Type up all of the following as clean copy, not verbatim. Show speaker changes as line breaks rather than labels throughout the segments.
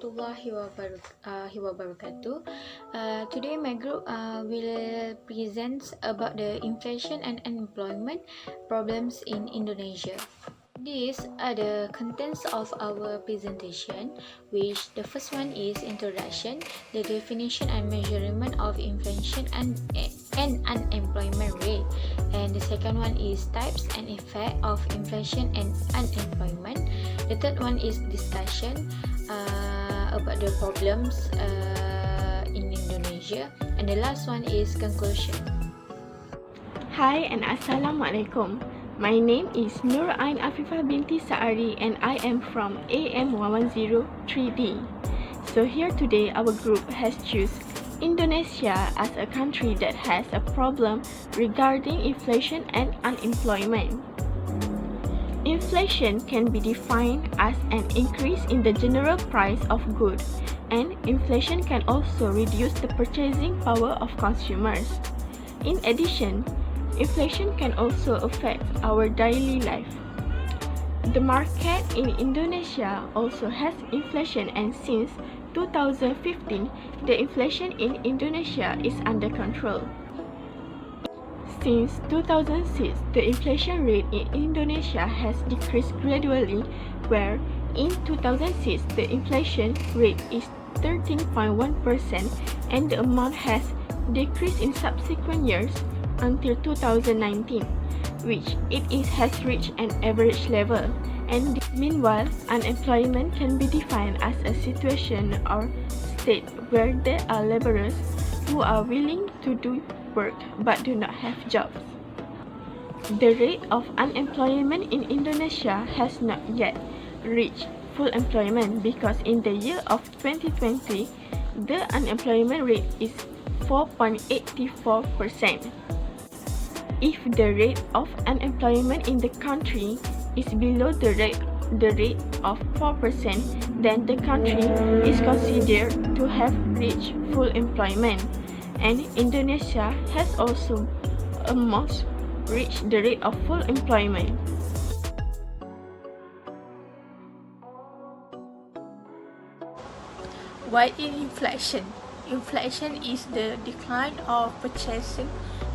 warahmatullahi wabarakatuh. Today my group will present about the inflation and unemployment problems in Indonesia. These are the contents of our presentation, which the first one is introduction, the definition and measurement of inflation and unemployment rate, and the second one is types and effect of inflation and unemployment. The third one is discussion about the problems in Indonesia, and the last one is conclusion.
Hi and Assalamualaikum. My name is Nur Ain Afifah binti Saari and I am from AM110-3D. So here today our group has chosen Indonesia as a country that has a problem regarding inflation and unemployment. Inflation can be defined as an increase in the general price of goods, and inflation can also reduce the purchasing power of consumers. In addition, inflation can also affect our daily life. The market in Indonesia also has inflation, and since 2015, the inflation in Indonesia is under control. Since 2006, the inflation rate in Indonesia has decreased gradually, where in 2006, the inflation rate is 13.1% and the amount has decreased in subsequent years until 2019, which has reached an average level. And meanwhile, unemployment can be defined as a situation or state where there are laborers who are willing to do work but do not have jobs. The rate of unemployment in Indonesia has not yet reached full employment because in the year of 2020, the unemployment rate is 4.84%. If the rate of unemployment in the country is below the rate of 4%, then the country is considered to have reached full employment. And Indonesia has also almost reached the rate of full employment.
What is inflation? Inflation is the decline of purchasing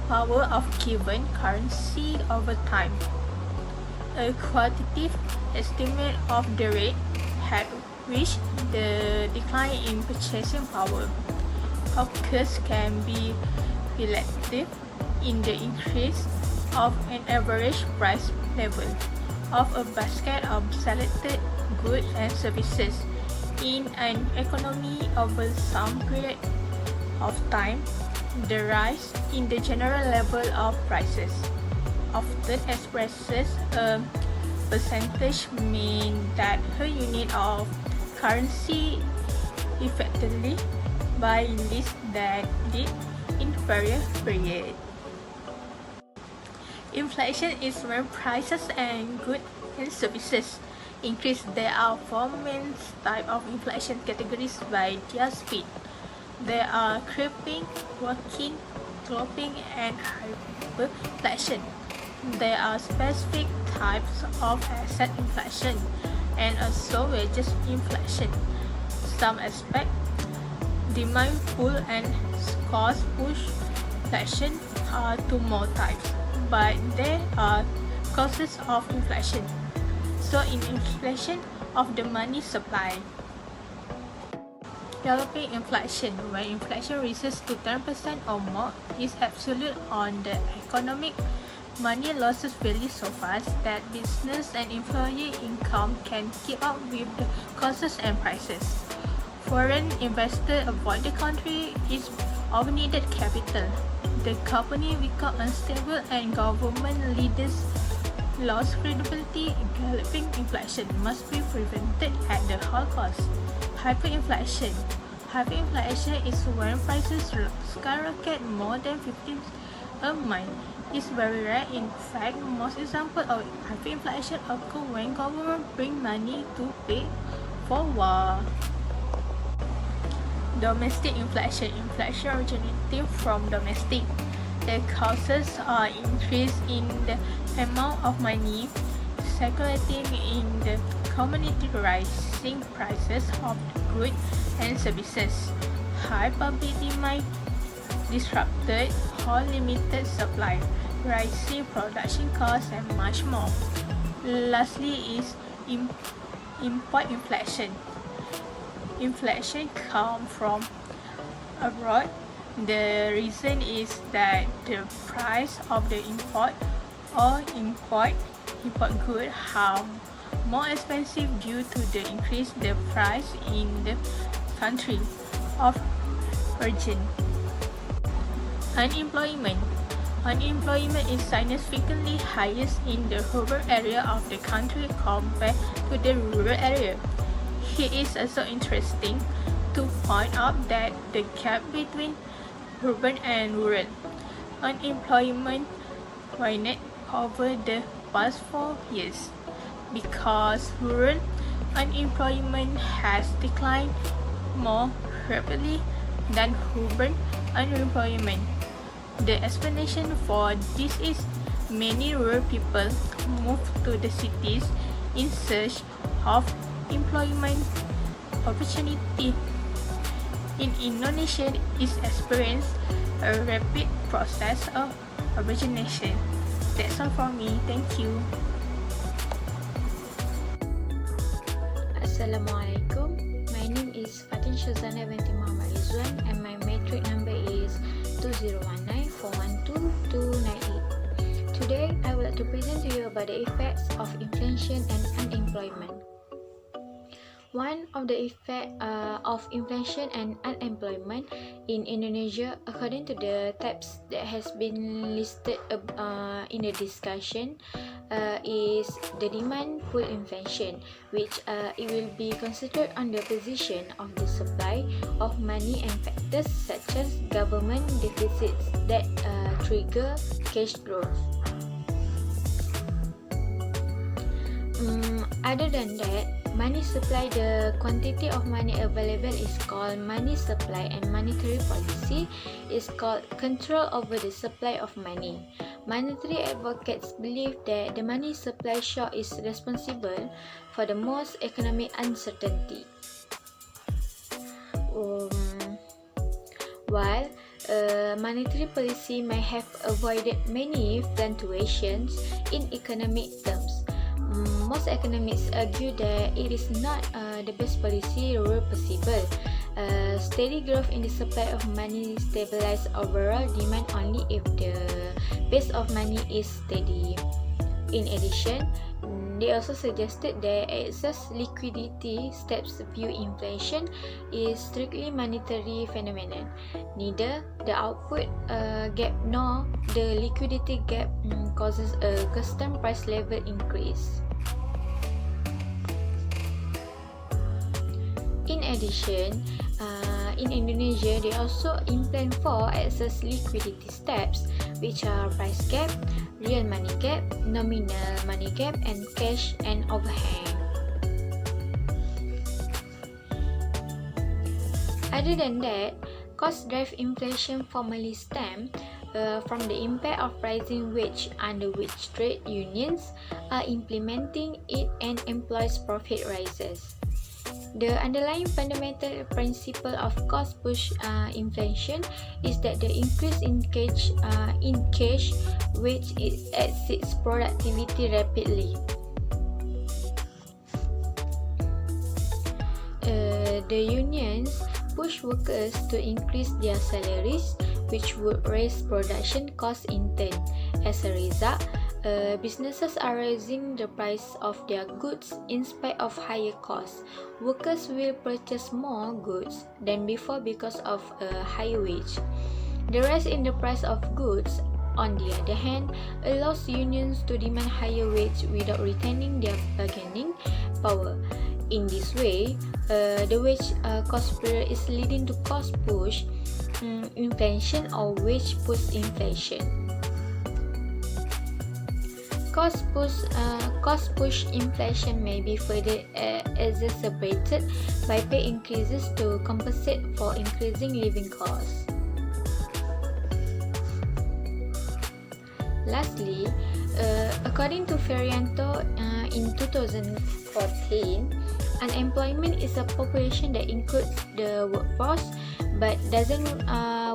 power of given currency over time. A quantitative estimate of the rate at which the decline in purchasing power occurs can be relative in the increase of an average price level of a basket of selected goods and services in an economy over some period of time. The rise in the general level of prices often expresses a percentage mean that a unit of currency effectively buy less than did in prior period. Inflation is when prices and goods and services increase. There are four main types of inflation categories by their speed. There are creeping, working, clothing, and hyperinflation. There are specific types of asset inflation and also wages inflation. Some expect demand pull and cost push inflation are two more types, but there are causes of inflation. So in inflation of the money supply. Developing inflation, when inflation reaches to 10% or more, is absolute on the economic. Money losses value so fast that business and employee income can keep up with the costs and prices. Foreign investors avoid the country is of needed capital. The company become unstable and government leaders lost credibility. Galloping inflation must be prevented at the whole cost. Hyperinflation. Hyperinflation is when prices skyrocket more than 15 a month. It's very rare. In fact, most examples of hyperinflation occur when government bring money to pay for war. Domestic inflation. Inflation originating from domestic. The causes are increase in the amount of money circulating in the community rising prices of goods and services, high public demand, disrupted or limited supply, rising production costs, and much more. Lastly is import inflation. Inflation comes from abroad. The reason is that the price of the import good are more expensive due to the increase the price in the country of origin. Unemployment is significantly highest in the urban area of the country compared to the rural area. It is also interesting to point out that the gap between urban and rural unemployment widened over the past 4 years because rural unemployment has declined more rapidly than urban unemployment. The explanation for this is many rural people move to the cities in search of employment opportunity. In Indonesia, is experienced a rapid process of urbanization. That's all from me. Thank you.
Assalamualaikum. My name is Fatin Shazana binti Muhammad Rizwan and my matric number is 2019412298. Today, I would like to present to you about the effects of inflation and unemployment. One of the effects of inflation and unemployment in Indonesia, according to the types that has been listed in the discussion, is the demand pull inflation, which it will be considered on the position of the supply of money and factors such as government deficits that trigger cash growth. Other than that, money supply, the quantity of money available is called money supply, and monetary policy is called control over the supply of money. Monetary advocates believe that the money supply shock is responsible for the most economic uncertainty. While monetary policy may have avoided many fluctuations in economic terms, most economists argue that it is not the best policy possible. Steady growth in the supply of money stabilizes overall demand only if the base of money is steady. In addition, they also suggested that excess liquidity steps view inflation is strictly monetary phenomenon. Neither the output gap nor the liquidity gap causes a custom price level increase. In addition, in Indonesia, they also implement 4 excess liquidity steps, which are price gap, real money gap, nominal money gap, and cash and overhang. Other than that, cost drive inflation formally stem from the impact of rising wage, under which trade unions are implementing it and employees' profit rises. The underlying fundamental principle of cost push inflation is that the increase in cash wage exceeds productivity rapidly. The unions push workers to increase their salaries, which would raise production costs in turn. As a result, businesses are raising the price of their goods in spite of higher costs. Workers will purchase more goods than before because of a higher wage. The rise in the price of goods, on the other hand, allows unions to demand higher wage without retaining their bargaining power. In this way, the wage cost spiral is leading to cost push inflation or wage push inflation. Cost push inflation may be further exacerbated by pay increases to compensate for increasing living costs. Lastly, According to Ferianto, in 2014, unemployment is a population that includes the workforce but doesn't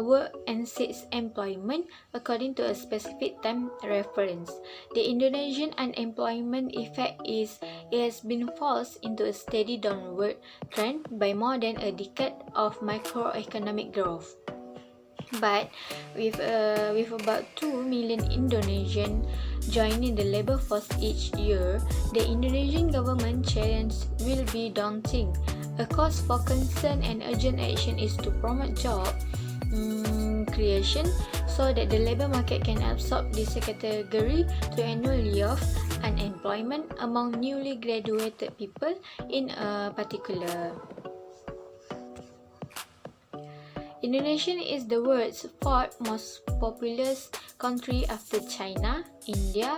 work and seeks employment according to a specific time reference. The Indonesian unemployment effect is it has been forced into a steady downward trend by more than a decade of macroeconomic growth. But with about 2 million Indonesian joining the labor force each year, the Indonesian government challenge will be daunting. A cause for concern and urgent action is to promote job creation so that the labor market can absorb this category to annually of unemployment among newly graduated people in particular. Indonesia is the world's fourth most populous country after China, India,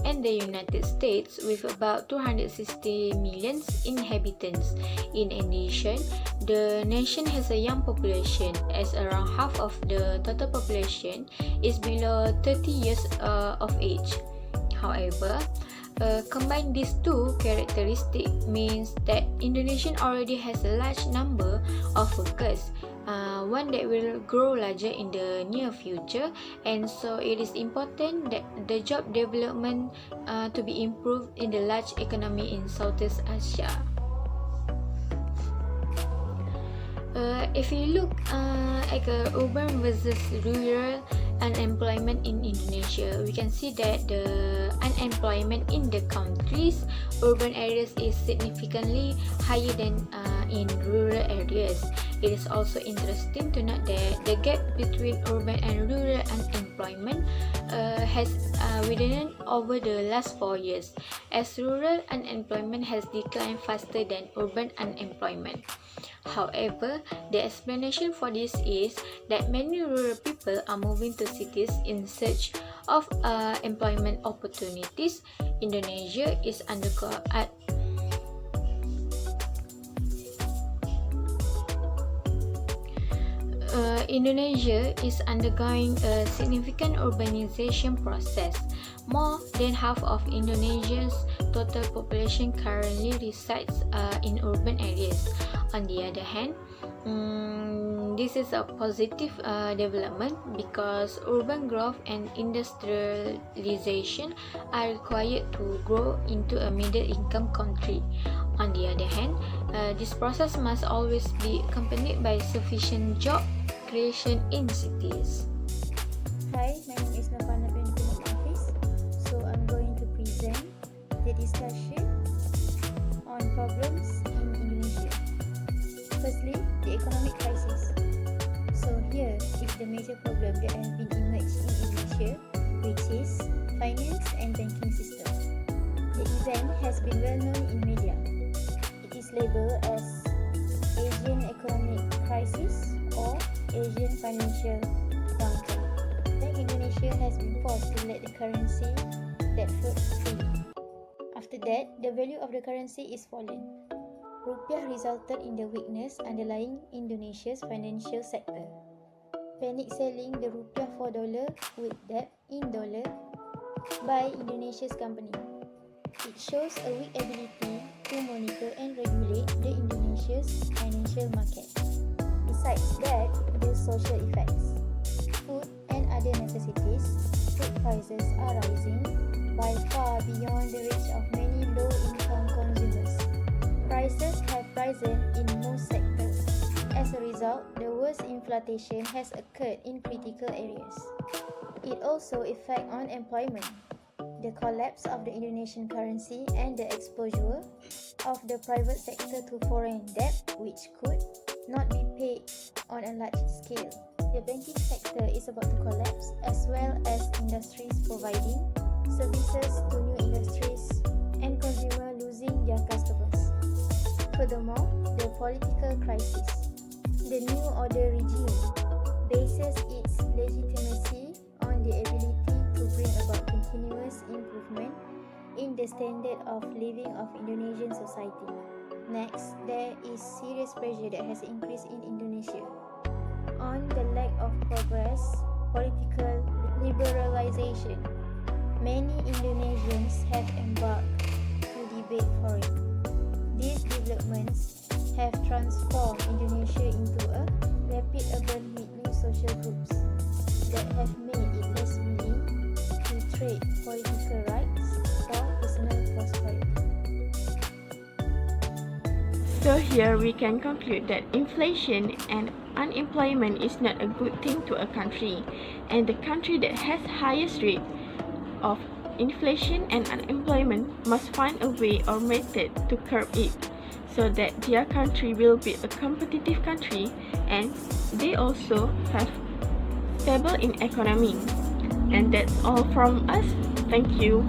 and the United States, with about 260 million inhabitants. In addition, the nation has a young population, as around half of the total population is below 30 years of age. However, combine these two characteristics means that Indonesia already has a large number of workers, one that will grow larger in the near future, and so it is important that the job development to be improved in the large economy in Southeast Asia. If you look at urban versus rural unemployment in Indonesia, we can see that the unemployment in the country's urban areas is significantly higher than in rural areas. It is also interesting to note that the gap between urban and rural unemployment has widened over the last 4 years, as rural unemployment has declined faster than urban unemployment. However, the explanation for this is that many rural people are moving to cities in search of employment opportunities. Indonesia is undergoing a significant urbanization process. More than half of Indonesia's total population currently resides in urban areas. On the other hand, this is a positive development because urban growth and industrialization are required to grow into a middle-income country. On the other hand, this process must always be accompanied by sufficient job creation in cities.
Hi, my name is Navana Binti Hafiz. So I'm going to present the discussion on problems in Indonesia. Firstly, the economic crisis. So here is the major problem that has been emerged in Indonesia, which is finance and banking system. The event has been well known in media. It is labeled as Asian economic crisis or Asian financial downturn. Bank Indonesia has been forced to let the currency that float freely. After that, the value of the currency is fallen. Rupiah resulted in the weakness underlying Indonesia's financial sector. Panic selling the rupiah for dollar with debt in dollar by Indonesia's company. It shows a weak ability to monitor and regulate the Indonesia's financial market. Besides that, the social effects. Food and other necessities, food prices are rising by far beyond the reach of many low-income consumers. Prices have risen in most sectors. As a result, the worst inflation has occurred in critical areas. It also affects on employment. The collapse of the Indonesian currency and the exposure of the private sector to foreign debt, which could not be paid on a large scale. The banking sector is about to collapse, as well as industries providing services to new industries and consumers losing their customers. Furthermore, the political crisis. The New Order regime bases its legitimacy on the ability to bring about continuous improvement in the standard of living of Indonesian society. Next, there is serious pressure that has increased in Indonesia on the lack of progress, political liberalization, Many Indonesians have embarked to debate for it. These developments have transformed Indonesia into a rapid urban middling social groups that have made it less willing to trade political rights for personal prosperity.
So here we can conclude that inflation and unemployment is not a good thing to a country, and the country that has highest rate of inflation and unemployment must find a way or method to curb it, so that their country will be a competitive country and they also have stable in economy. And that's all from us. Thank you.